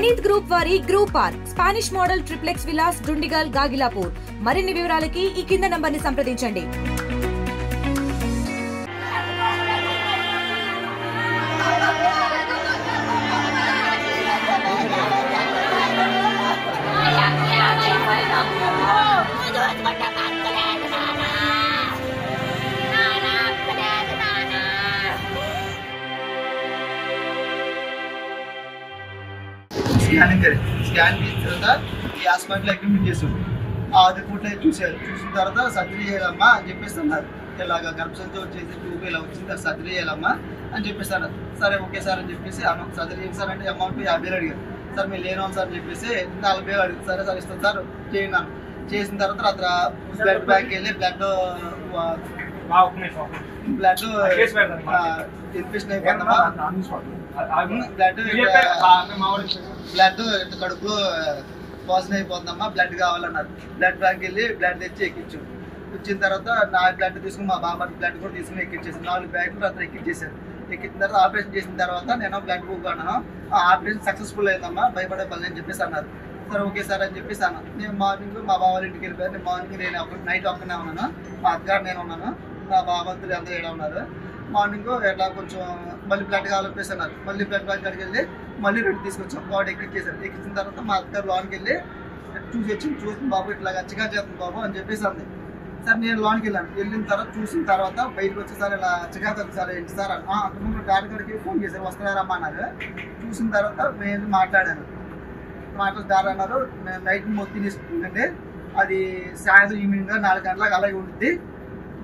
Praneeth group వారి group park Spanish model triplex Vilas Dundigal Gagillapur. మరిన్ని వివరాలకి ఈ కింద నంబర్ని సంప్రదించండి. స్కాన్ చేసిన తర్వాత ఈ హాస్పిటల్ అడ్మిట్ చేసాడు. అది పూట చూసిన తర్వాత సర్జరీ చేయాలమ్మా అని చెప్పేసి అన్నారు. ఇలాగ గర్భసంచి వచ్చేసి 2 ఇలా వచ్చింది, సర్జరీ చేయాలమ్మా అని చెప్పేసి అన్నారు. సరే ఓకే సార్ అని చెప్పేసి సర్జరీ చేస్తారంటే అమౌంట్ 50,000 అడిగారు. సార్ మీరు లేను సార్ అని చెప్పేసి 40,000 అడిగారు. సరే సార్ ఇస్తాను సార్ చేయండి అన్న. చేసిన తర్వాత అతను బ్లడ్ బ్యాంక్ వెళ్ళి బ్లడ్ ఇన్ఫెక్షన్ అయిపోయిందమ్మా. బ్లడ్ కడుపులో పాజిటివ్ అయిపోతుందమ్మా, బ్లడ్ కావాలన్నారు. బ్లడ్ బ్యాంక్ వెళ్ళి బ్లడ్ తెచ్చి ఎక్కించు. వచ్చిన తర్వాత నా బ్లడ్ తీసుకుని మా బాబాకి బ్లడ్ కూడా తీసుకుని ఎక్కించేసాను. 4 బ్యాగులు అతను ఎక్కించేసాను. ఎక్కించిన తర్వాత ఆపరేషన్ చేసిన తర్వాత నేను బ్లడ్ బుక్ అన్నాను. ఆపరేషన్ సక్సెస్ఫుల్ అయిందమ్మా, భయపడే పని అని చెప్పేసి అన్నారు. సరే ఓకే సార్ అని చెప్పేసి అన్నాను. నేను మార్నింగ్ మా బాబా ఇంటికి వెళ్ళిపోయాను. నేను మార్నింగ్ నేను నైట్ ఒక్కనే ఉన్నాను, మా అత్తగారు నేను ఉన్నాను, నా బాబంతులు అందరూ ఏడా ఉన్నారు. మార్నింగ్ ఎట్లా కొంచెం మళ్ళీ బ్లడ్ కావాలనిపేసి అన్నారు. మళ్ళీ బ్లడ్ బ్యాంక్ కాడికి వెళ్ళి మళ్ళీ 2 తీసుకొచ్చాం. బాడీ ఎక్కించేసాను. ఎక్కించిన తర్వాత మా అత్తగారు లోనికి వెళ్ళి చూసిన బాబు ఇట్లా గచ్చిగా చేస్తుంది బాబు అని చెప్పేసి అంది. సార్ నేను లోనికి వెళ్ళాను. వెళ్ళిన తర్వాత చూసిన తర్వాత బయటకు వచ్చి సార్ ఇలా చికాకు సార్ ఏంటి సార్ అంతకుముందు డాక్టర్ గారికి ఫోన్ చేశారు, వస్తున్నారమ్మా అన్నారు. చూసిన తర్వాత నేను మాట్లాడాను. డాక్టర్ అన్నారు నేను నైట్ మొత్తం తీసుకుంటుంటే అది సాయంత్రం ఈవినింగ్ 4 గంటలకు అలాగే ఉంటుంది,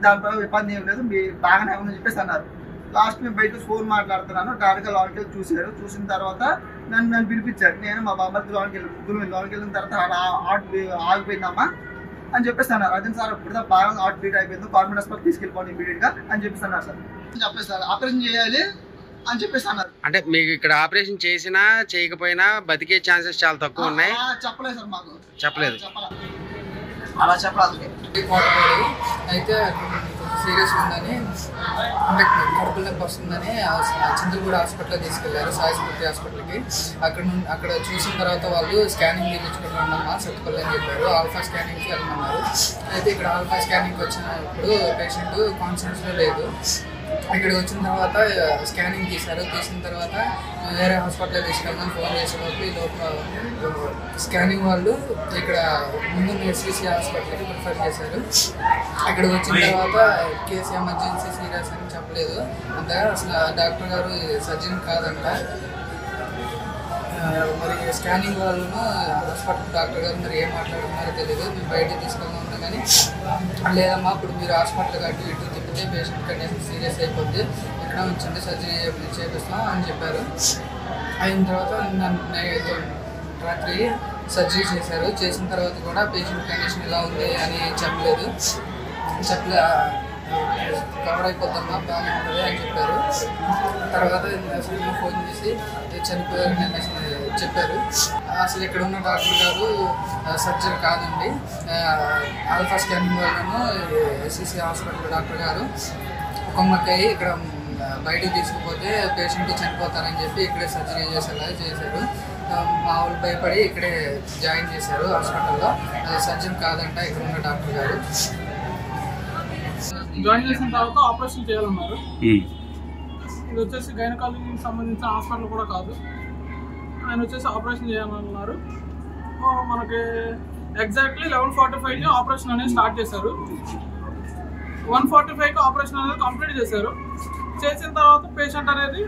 దానిపై ఇబ్బంది ఏం లేదు, మీ బాగానే ఉందని చెప్పేసి అన్నారు. లాస్ట్ మేము బయట ఫోన్ మాట్లాడుతున్నాను. డాక్టర్ లోనికి వెళ్ళి చూశారు. చూసిన తర్వాత నన్ను పిలిపించారు. నేను మా బాబాకి లోనికి వెళ్ళి లోనికి వెళ్ళిన తర్వాత హార్ట్ ఆగిపోయిందమ్మా అని చెప్పేసి అన్నారు. అదే సార్ ఇప్పుడు బాగా హార్ట్ బీట్ అయిపోయింది, గవర్నమెంట్ హాస్పిటల్ తీసుకెళ్ళిపోండి ఇమీడియట్గా అని చెప్పేసి అన్నారు. సార్ చెప్పేస్తారు ఆపరేషన్ చేయాలి అని చెప్పేసి అన్నారు. అంటే మీకు ఇక్కడ ఆపరేషన్ చేసినా చేయకపోయినా బతికే ఛాన్సెస్ చాలా తక్కువ ఉన్నాయి. చెప్పలేదు సార్, మాకు చెప్పలేదు. అలా చెప్పరాదు. అయితే సీరియస్ ఉందని, అంటే కడుపుల నొప్పి వస్తుందని చంద్రగూడ హాస్పిటల్ తీసుకెళ్లారు, సాయి స్ఫూర్తి హాస్పిటల్కి. అక్కడ చూసిన తర్వాత వాళ్ళు స్కానింగ్ తీయించుకుంటున్నామా సత్తుపల్లి అని చెప్పారు. ఆల్ఫా స్కానింగ్కి వెళ్ళమన్నారు. అయితే ఇక్కడ ఆల్ఫా స్కానింగ్కి వచ్చినప్పుడు పేషెంట్ కాన్షియస్లో లేదు. ఇక్కడికి వచ్చిన తర్వాత స్కానింగ్ తీశారు. తీసిన తర్వాత వేరే హాస్పిటల్ తీసుకెళ్ళమని ఫోన్ చేసేలోపు ఈ లోపల స్కానింగ్ వాళ్ళు ఇక్కడ ముందు ఎస్సీసీ హాస్పిటల్కి ప్రిఫర్ చేశారు. ఇక్కడికి వచ్చిన తర్వాత కేసు ఎమర్జెన్సీ సీరియస్ అని చెప్పలేదు. అంతగా అసలు డాక్టర్ గారు సర్జన్ కాదంట. మరి స్కానింగ్ వాళ్ళను హాస్పిటల్ డాక్టర్ గారు మరి ఏం మాట్లాడుతున్నారో తెలియదు. మేము బయటకు తీసుకెళ్దాం కానీ లేదమ్మా ఇప్పుడు మీరు హాస్పిటల్ అటు ఇటు తిప్పితే పేషెంట్ కండిషన్ సీరియస్ అయిపోద్ది, ఇక్కడ ఉంచండి సర్జరీ చేపిస్తాం అని చెప్పారు. అయిన తర్వాత రాత్రి సర్జరీ చేశారు. చేసిన తర్వాత కూడా పేషెంట్ కండిషన్ ఎలా ఉంది అని చెప్పలేదు. కవర్ అయిపోద్దమ్మా బాగానే ఉంటుంది అని చెప్పారు. తర్వాత ఫోన్ చేసి చనిపోయారని చెప్పారు. అసలు ఇక్కడ ఉన్న డాక్టర్ గారు సర్జరీ కాదండి, ఆల్ఫా స్కానింగ్ వాళ్ళను ఎస్సీసీ హాస్పిటల్ డాక్టర్ గారు ఒక్కమ్మకై ఇక్కడ బయటకు తీసుకుపోతే పేషెంట్ చనిపోతారని చెప్పి ఇక్కడే సర్జరీ చేసేలా చేశారు. మా వాళ్ళు భయపడి ఇక్కడే జాయిన్ చేశారు హాస్పిటల్లో. సర్జన్ కాదంట ఇక్కడ ఉన్న డాక్టర్ గారు. జాయిన్ చేసిన తర్వాత ఆపరేషన్ చేయాలన్నారు. ఇది వచ్చేసి గైనకాలజీకి సంబంధించిన హాస్పిటల్ కూడా కాదు. ఆయన వచ్చేసి ఆపరేషన్ చేయాలన్నారు. మనకి ఎగ్జాక్ట్లీ 11:45కి ఆపరేషన్ అనేది స్టార్ట్ చేశారు. 1:45కి ఆపరేషన్ అనేది కంప్లీట్ చేశారు. చేసిన తర్వాత పేషెంట్ అనేది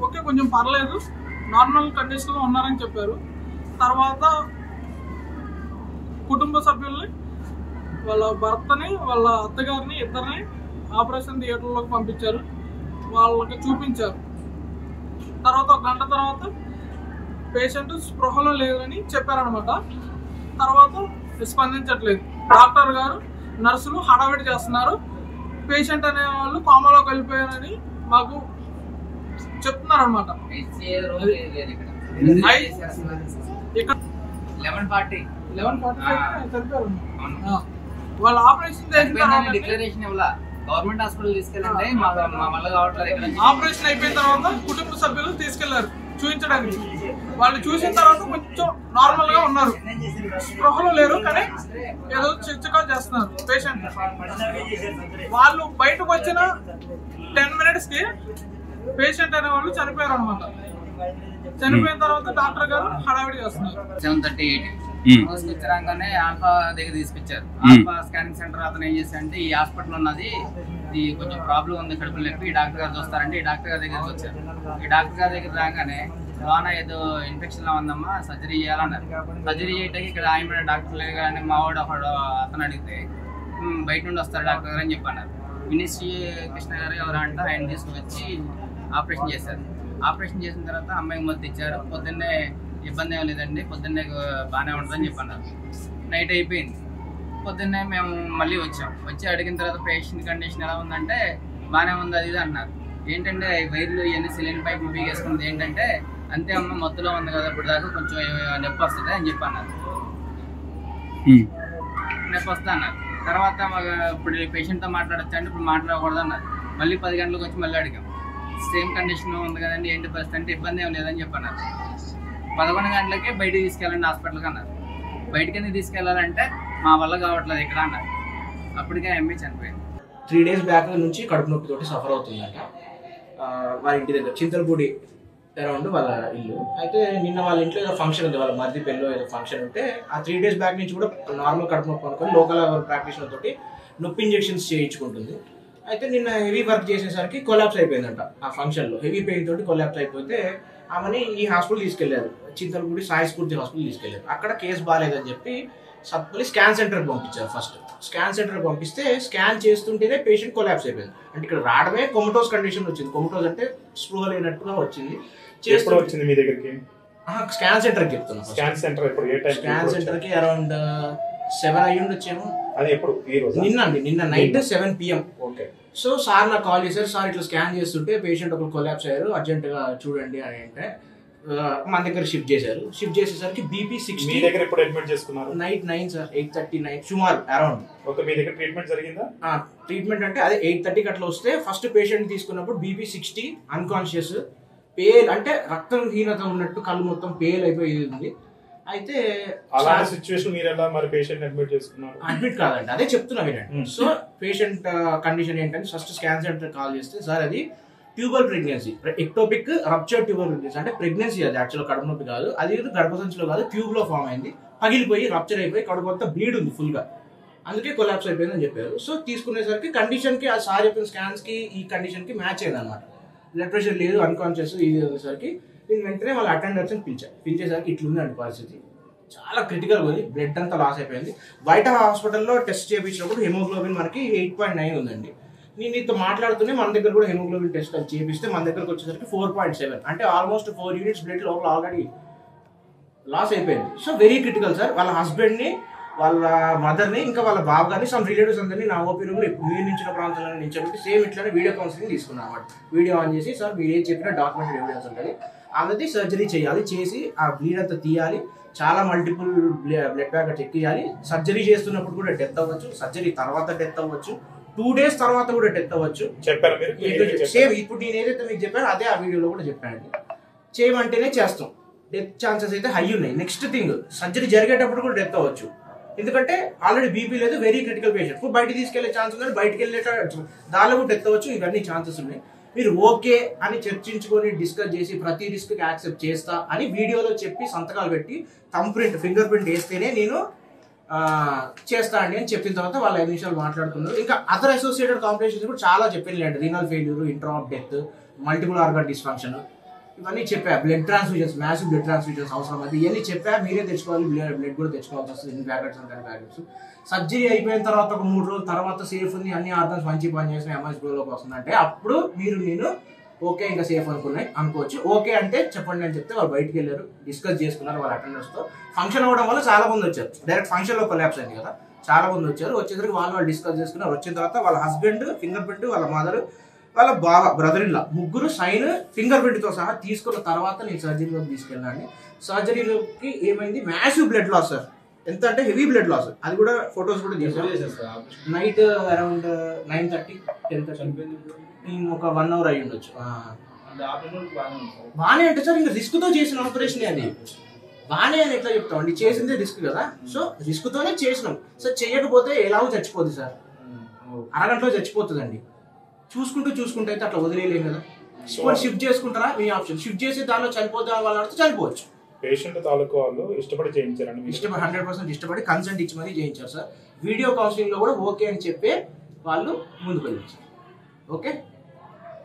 ఓకే కొంచెం పర్లేదు నార్మల్ కండిషన్లో ఉన్నారని చెప్పారు. తర్వాత కుటుంబ సభ్యుల్ని వాళ్ళ భర్తని వాళ్ళ అత్తగారిని ఇద్దరిని ఆపరేషన్ థియేటర్లోకి పంపించారు. వాళ్ళకి చూపించారు. తర్వాత 1 గంట తర్వాత పేషెంట్ స్పృహలో లేదని చెప్పారనమాట. తర్వాత స్పందించట్లేదు. డాక్టర్ గారు నర్సులు హడావిడి చేస్తున్నారు. పేషెంట్ అనే వాళ్ళు కోమాలోకి వెళ్ళిపోయారని మాకు చెప్తున్నారు అనమాట. ఇక్కడ 11:45 చనిపోయారు. వాళ్ళు ఆపరేషన్ చేసిన గవర్నమెంట్ హాస్పిటల్ తీసుకెళ్ళండి, ఆపరేషన్ అయిపోయిన తర్వాత కుటుంబ సభ్యులు తీసుకెళ్లారు. చూపించడానికి. వాళ్ళు చూసిన తర్వాత కొంచెం నార్మల్గా ఉన్నారు, స్పృహలో లేరు, కానీ ఏదో చిచ్చుగా చేస్తున్నారు పేషెంట్. వాళ్ళు బయటకు వచ్చిన 10 minutesకి పేషెంట్ అనే వాళ్ళు చనిపోయారు అనమాట. చనిపోయిన తర్వాత డాక్టర్ గారు హడావిడి చేస్తున్నారు. 7:38 వచ్చారంగానే ఆల్ఫా దగ్గర తీసుకొచ్చారు. ఆల్ఫా స్కానింగ్ సెంటర్ అతను ఏం చేశారంటే ఈ హాస్పిటల్ ఉన్నది, ఇది కొంచెం ప్రాబ్లం ఉంది కడుపులో నొప్పి, ఈ డాక్టర్ గారు చూస్తారంటే ఈ డాక్టర్ గారి దగ్గరికి వచ్చారు. ఈ డాక్టర్ గారి దగ్గర రాగానే లోన ఏదో ఇన్ఫెక్షన్ లా ఉందమ్మా, సర్జరీ చేయాలన్నారు. సర్జరీ చేయడానికి ఇక్కడ ఆయన డాక్టర్ లేదు కానీ మా వాడు ఒకడు అతను అడిగితే బయట నుండి వస్తారు డాక్టర్ గారు అని చెప్పన్నారు. మినిస్ట్రీ కృష్ణ గారు ఎవరు అంటే ఆయన తీసుకువచ్చి ఆపరేషన్ చేశారు. ఆపరేషన్ చేసిన తర్వాత అమ్మాయికి మద్దతు ఇచ్చారు. పొద్దున్నే ఇబ్బంది ఏం లేదండి, పొద్దున్నే బాగానే ఉంటుందని చెప్పన్నారు. నైట్ అయిపోయింది. పొద్దున్నే మేము మళ్ళీ వచ్చి అడిగిన తర్వాత పేషెంట్ కండిషన్ ఎలా ఉందంటే బాగానే ఉంది అది ఇది అన్నారు. ఏంటంటే వైర్లు ఇవన్నీ సిలిండర్ పైప్ పీకేసుకున్నది ఏంటంటే అంతే అమ్మ మొత్తంలో ఉంది కదా ఇప్పుడు దాకా కొంచెం నొప్పి వస్తుంది అని చెప్పి అన్నారు. నొప్పి వస్తా అన్నారు. తర్వాత ఇప్పుడు పేషెంట్తో మాట్లాడచ్చు అంటే ఇప్పుడు మాట్లాడకూడదు అన్నారు. మళ్ళీ 10 గంటలకు వచ్చి మళ్ళీ అడిగాం. సేమ్ కండిషన్ ఉంది కదండి, ఏంటి పరిస్థితి అంటే ఇబ్బంది ఏం లేదని చెప్పన్నారు. 11 గంటలకే బయటికి తీసుకెళ్ళండి హాస్పిటల్కి అన్నారు. బయటికి ఎందుకు తీసుకెళ్ళాలంటే మా వల్ల కావట్లేదు ఇక్కడ అన్నారు. అప్పటికే ఎంబీ చనిపోయింది. 3 days బ్యాక్ నుంచి కడుపు నొప్పితోటి సఫర్ అవుతుందంట. వాళ్ళ ఇంటి దగ్గర చింతలపూడి అరౌండ్ వాళ్ళ ఇల్లు. అయితే నిన్న వాళ్ళ ఇంట్లో ఏదో ఫంక్షన్ ఉంది, వాళ్ళ మరిది పెళ్ళిలో ఏదో ఫంక్షన్ ఉంటే ఆ 3 days బ్యాక్ నుంచి కూడా నార్మల్ కడుపు నొప్పి అనుకొని లోకల్ ప్రాక్టీషనర్ తోటి నొప్పి ఇంజెక్షన్స్ చేయించుకుంటుంది. అయితే నిన్న హెవీ వర్క్ చేసేసరికి కొలాప్స్ అయిపోయిందంట. ఆ ఫంక్షన్లో హెవీ పెయిన్ తోటి కొలాప్స్ అయిపోతే ఆమెని ఈ హాస్పిటల్ తీసుకెళ్లారు, చింతలపూడి సాయి స్ఫూర్తి హాస్పిటల్ తీసుకెళ్లారు. అక్కడ కేసు బాగాలేదని చెప్పి సత్పల్లి స్కాన్ సెంటర్కి పంపించారు. ఫస్ట్ స్కాన్ సెంటర్కి పంపిస్తే స్కాన్ చేస్తుంటేనే పేషెంట్ కొలాప్స్ అయిపోయింది. అంటే ఇక్కడ రావడమే కొమటోస్ కండిషన్ వచ్చింది. కొమటోస్ అంటే స్పృహ లేనట్టుగా వచ్చింది. వచ్చింది మీ దగ్గరికి? స్కాన్ సెంటర్కి చెప్తున్నా. స్కాన్ సెంటర్ కి అరౌండ్ 7 అయ్యుండి వచ్చేమో. అది ఎప్పుడు? ఈ రోజు? నిన్న night 7 PM. Okay. So sir నాకు కాల్ చేశారు, సార్ ఇట్లా స్కాన్ చేస్తుంటే పేషెంట్ ఒకరు కొలాప్స్ అయ్యారు, అర్జెంట్గా చూడండి అని అంటే మన దగ్గర షిఫ్ట్ చేశారు. షిఫ్ట్ చేసేసరికి బీపీ 60. మీ దగ్గర ఎప్పుడు అడ్మిట్ చేసుకున్నారు? నైట్ 9 సార్, 8:39 సుమారు అరౌండ్. ఓకే. మీ దగ్గర ట్రీట్మెంట్ జరిగిందా? ట్రీట్మెంట్ అంటే అదే 8:30కి అట్లా వస్తే ఫస్ట్ పేషెంట్ తీసుకున్నప్పుడు బీపీ 60, అన్కాన్షియస్, పేల్ అంటే రక్తహీనత ఉన్నట్టు కళ్ళు మొత్తం పేల్ అయిపోయింది ఉంది. అయితే అలాంటి సిచ్యువేషన్ మీరు ఎలా మరి పేషెంట్ అడ్మిట్ చేసుకున్నారు? అడ్మిట్ కాదండి, అదే చెప్తున్నా వినండి. సో పేషెంట్ కండిషన్ ఏంటంటే ఫస్ట్ స్కాన్ సెంటర్ కాల్ చేస్తే సార్ అది tubal pregnancy, ectopic rupture tubal pregnancy, అంటే ప్రెగ్నెన్సీ అది యాక్చువల్గా కడుపు నొప్పి కాదు, అది గర్భసంచిలో కాదు, ట్యూబ్ లో ఫామ్ అయింది, పగిలిపోయి రప్చర్ అయిపోయి కడుపు అంతా బ్లీడ్ ఉంది ఫుల్ గా, అందుకే కొలాప్స్ అయిపోయిందని చెప్పారు. సో తీసుకునేసరికి కండిషన్ కి ఆ సార్ చెప్పిన స్కాన్స్ కి ఈ కండిషన్ కి మ్యాచ్ అయింది అనమాట. బ్లడ్ ప్రెషర్ లేదు, అన్కాన్షియస్ ఇది అనేసరికి నేను వెంటనే వాళ్ళ అటెండర్స్ పిలిచేసరికి ఇట్లుందండి పరిస్థితి, చాలా క్రిటికల్ ఉంది, బ్లడ్ అంతా లాస్ అయిపోయింది. బయట హాస్పిటల్లో టెస్ట్ చేయించినప్పుడు హెమోగ్లోబిన్ మనకి 8.9 ఉందండి. నేను నీతో మాట్లాడుతూనే మన దగ్గర కూడా హెమోగ్లోబిన్ టెస్ట్ అది చేపిస్తే మన దగ్గరకు వచ్చేసరికి 4.7, అంటే ఆల్మోస్ట్ 4 units బ్లడ్ లోపల ఆల్రెడీ లాస్ అయిపోయింది. So very critical sir. వాళ్ళ హస్బెండ్ని, వాళ్ళ మదర్ని, ఇంకా వాళ్ళ బాబు గారిని, సమ్ రిలేటివ్స్ అందరినీ నా ఓపీ రూమ్లో మీరు నించిన ప్రాంతంలో నించబెట్టి సేమ్ ఇట్లానే వీడియో కౌన్సిలింగ్ తీసుకున్నాను అనమాట. వీడియో ఆన్ చేసి సార్ మీరు ఏం చెప్పినా డాక్యుమెంటరీ ఎవిడెన్స్ ఉంటుంది, ఆమెది సర్జరీ చేయాలి, చేసి ఆ బ్లీడ్ అంతా తీయాలి, చాలా మల్టిపుల్ బ్లడ్ ప్యాకెట్స్ ఎక్కియాలి, సర్జరీ చేస్తున్నప్పుడు కూడా డెత్ అవ్వచ్చు, సర్జరీ తర్వాత డెత్ అవ్వచ్చు, 2 days తర్వాత కూడా డెత్ అవ్వచ్చు. చెప్పారు సేమ్ ఇప్పుడు నేను ఏదైతే మీకు చెప్పానో అదే ఆ వీడియోలో కూడా చెప్పానండి. చేయమంటేనే చేస్తాం, డెత్ ఛాన్సెస్ అయితే హై ఉన్నాయి. నెక్స్ట్ థింగ్, సర్జరీ జరిగేటప్పుడు కూడా డెత్ అవ్వచ్చు, ఎందుకంటే ఆల్రెడీ బీపీ లేదు, వెరీ క్రిటికల్ పేషెంట్, ఇప్పుడు బయటికి తీసుకెళ్లే ఛాన్స్ ఉంది, బయటికి వెళ్ళే దానిలో కూడా డెత్ అవ్వచ్చు, ఇవన్నీ ఛాన్సెస్ ఉన్నాయి. మీరు ఓకే అని చర్చించుకొని డిస్కస్ చేసి ప్రతి రిస్క్ యాక్సెప్ట్ చేస్తా అని వీడియోలో చెప్పి సంతకాలు పెట్టి థంబ్ ప్రింట్, ఫింగర్ ప్రింట్ వేస్తేనే నేను చేస్తా అండి అని చెప్పిన తర్వాత వాళ్ళు 5 నిమిషాలు మాట్లాడుతున్నారు. ఇంకా అదర్ అసోసియేటెడ్ కాంప్లికేషన్స్ కూడా చాలా చెప్పినాయండి, renal failure, intraop death, multiple organ dysfunction, ఇవన్నీ చెప్పా. Blood transfusions, massive blood transfusions అవసరం అయితే ఇవన్నీ చెప్పా. మీరే తెచ్చుకోవాలి, బ్లడ్ కూడా తెచ్చుకోవాల్సి వస్తుంది, ఇన్ని ప్యాకెట్స్ ఉంటాయి ప్యాకెట్స్. సర్జరీ అయిపోయిన తర్వాత ఒక 3 రోజుల తర్వాత సేఫ్ ఉంది, అన్ని ఆర్గన్స్ మంచి పని చేసిన ఎంఎస్ గ్రోలోకి వస్తుందంటే అప్పుడు నేను ఓకే ఇంకా సేఫ్ అనుకోవచ్చు. ఓకే అంటే చెప్పండి అని చెప్తే వాళ్ళు బయటికి వెళ్ళారు, డిస్కస్ చేసుకున్నారు వాళ్ళ అటెండర్స్తో. ఫంక్షన్ అవ్వడం వల్ల చాలా మంది వచ్చారు, డైరెక్ట్ ఫంక్షన్లో కొలాప్స్ అయింది కదా, చాలా మంది వచ్చారు. వచ్చేసరికి వాళ్ళు డిస్కస్ చేసుకున్నారు. వచ్చిన తర్వాత వాళ్ళ హస్బెండ్ ఫింగర్ ప్రింట్, వాళ్ళ మదర్, వాళ్ళ బ్రదర్ ఇన్ లా ముగ్గురు సైన్ ఫింగర్ ప్రింట్తో సహా తీసుకున్న తర్వాత నేను సర్జరీలోకి తీసుకెళ్ళాను. సర్జరీలోకి ఏమైంది, మ్యాసివ్ బ్లడ్ లాస్ సార్, ఎంత అంటే హెవీ బ్లడ్ లాస్, అది కూడా ఫొటోస్ కూడా చేశాను. నైట్ అరౌండ్ 9:30, 10:30 ఒక 1 hour అయ్యి ఉండొచ్చు. బానే అంటే సార్ ఇంకా రిస్క్ తో చేసిన ఆపరేషన్ అది. బానే అని ఎట్లా చెప్తామండి, చేసిందే రిస్క్ కదా. సో రిస్క్ తోనే చేసినాం సార్. చేయకపోతే ఎలాగో చచ్చిపోద్ది సార్, అరగంటలో చచ్చిపోతుందండి. చూసుకుంటూ అయితే అట్లా వదిలేయలేం కదా. షిఫ్ట్ చేసుకుంటారా మీ ఆప్షన్, షిఫ్ట్ చేసి దానిలో చనిపోతే వాళ్ళు అడిగితే చనిపోవచ్చు. పేషెంట్ తాలూకు వాళ్ళు ఇష్టపడి చేయించారండి? 100% ఇష్టపడి కన్సెంట్ ఇచ్చి మరీ చేయించారు సార్. వీడియో కౌన్సిలింగ్ లో కూడా ఓకే అని చెప్పి వాళ్ళు ముందుకు వెళ్ళారు. ఓకే,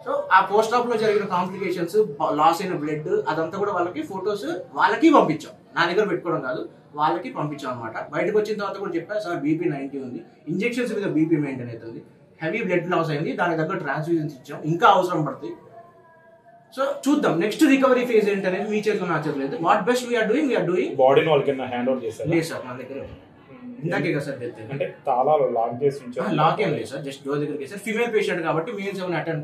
సో ఆ పోస్ట్ ఆఫ్ లో జరిగిన కాంప్లికేషన్స్, లాస్ అయిన బ్లడ్ అదంతా కూడా వాళ్ళకి ఫొటోస్ వాళ్ళకి పంపించాం. నా దగ్గర పెట్టుకోవడం కాదు, వాళ్ళకి పంపించాం అనమాట. బయటకు వచ్చిన తర్వాత కూడా చెప్పారు సార్ బీపీ 90 ఉంది, ఇంజెక్షన్స్ మీద బీపీ మెయింటైన్ అవుతుంది, హెవీ బ్లడ్ లాస్ అయింది, దానికి దగ్గర ట్రాన్స్ఫ్యూజన్స్ ఇచ్చాం, ఇంకా అవసరం పడుతుంది. సో చూద్దాం నెక్స్ట్ రికవరీ ఫేజ్ ఏంటనేది మీ చేతిలో నా చేతిలో లేదు. What best we are doing. బాడీని వాళ్ళకి హ్యాండ్ ఓవర్ చేశారు? లేదు సార్, నా దగ్గర ఇందాకే కదా సార్ డెత్. అంటే తాళాలు లాక్ చేసి ఉంచారు? లాక్ ఏం లేదు సార్, జస్ట్ డోర్ దగ్గరికి సార్. ఫీమేల్ పేషెంట్ కాబట్టి మేల్స్ ఏమైనా అటెండ్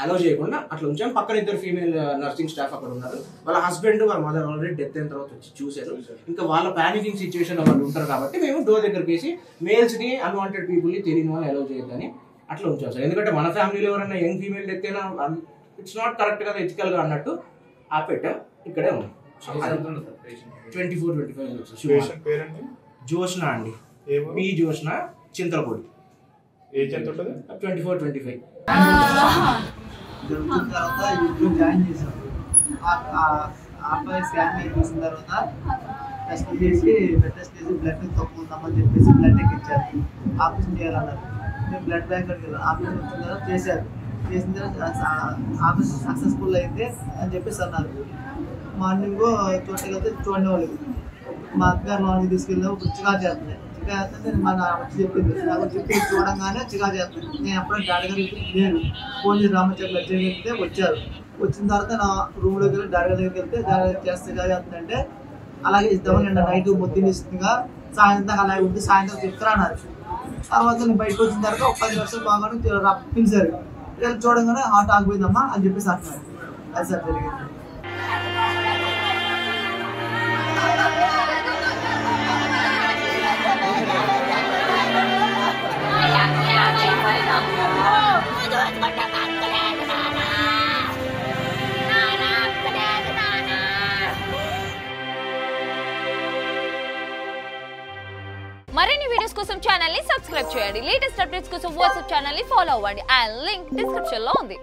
అలౌ చేయకుండా అట్లా ఉంచాం. పక్కన 2 ఫీమేల్ నర్సింగ్ స్టాఫ్ అక్కడ ఉన్నారు. వాళ్ళ హస్బెండ్ వాళ్ళ మదర్ ఆల్రెడీ డెత్ అయిన తర్వాత వచ్చి చూశారు. ఇంకా వాళ్ళ పానికింగ్ సిచ్యువేషన్ వాళ్ళు ఉంటారు కాబట్టి మేము డోర్ దగ్గరికి వేసి మేల్స్ ని అన్వాంటెడ్ పీపుల్ ని తెలియని వాళ్ళు అలౌ చేయొద్దని అట్లా ఉంచాం సార్. ఎందుకంటే మన ఫ్యామిలీలో ఎవరైనా యంగ్ ఫీమేల్ డెత్ అయినా ఇట్స్ నాట్ కరెక్ట్ కదా, ఎథికల్ గా అన్నట్టు ఆపెట్టాం. ఇక్కడే ఉన్నాం. 24-25 జోష్నా అండి, బి జోష్న, చింతలపూడి. ఏజ్ ఎంత ఉంటుంది? 24-25. దొరికిన తర్వాత ఇంట్లో జాయిన్ చేశాం. అబ్బాయి స్కాన్ చూసిన తర్వాత టెస్ట్ చేసి బ్లడ్ తక్కువ ఉందామని చెప్పేసి బ్లడ్ ఎక్కించారు. ఆపరేషన్ చేయాలన్నారు. మేము బ్లడ్ బ్యాంక్ అడిగి ఆపరేషన్ వచ్చిన తర్వాత చేశారు. చేసిన తర్వాత ఆపరేషన్ సక్సెస్ఫుల్ అయితే అని చెప్పేసి అన్నారు. మార్నింగ్ చూడగలిగితే చూడండి వాళ్ళు మా అత్తగారు వాళ్ళకి తీసుకెళ్ళాము. చికా చేస్తుంది. చికా చేస్తే మన వచ్చి చెప్పింది, నాకు చెప్పి చూడంగానే చికా చేస్తుంది. నేను ఎప్పుడో డాడీ గారు లేరు, ఫోన్ చేసి రామచంద్ర వెళ్తే వచ్చారు. వచ్చిన తర్వాత నా రూమ్ దగ్గర డాడీ దగ్గరికి వెళ్తే డాడీ చేస్తే చికా చేస్తుందంటే అలాగే ఇద్దామని నైట్ మొత్తం ఇస్తుందిగా సాయంత్రం అలాగే ఉంది, సాయంత్రం చెప్తారా అన్నారు. తర్వాత నేను బయటకు వచ్చిన తర్వాత ఒక 10 నిమిషాలు బాగానే పిలిచారు. చూడంగానే హార్ట్ ఆగిపోయిందమ్మా అని చెప్పేసి అంటున్నారు. అది సార్ జరిగింది. మరిన్ని వీడియోస్ కోసం ఛానల్ ని సబ్స్క్రైబ్ చేయండి. లేటెస్ట్ అప్డేట్స్ కోసం వాట్సాప్ ఛానల్ ని ఫాలో అవ్వండి. అండ్ లింక్ డిస్క్రిప్షన్ లో ఉంది.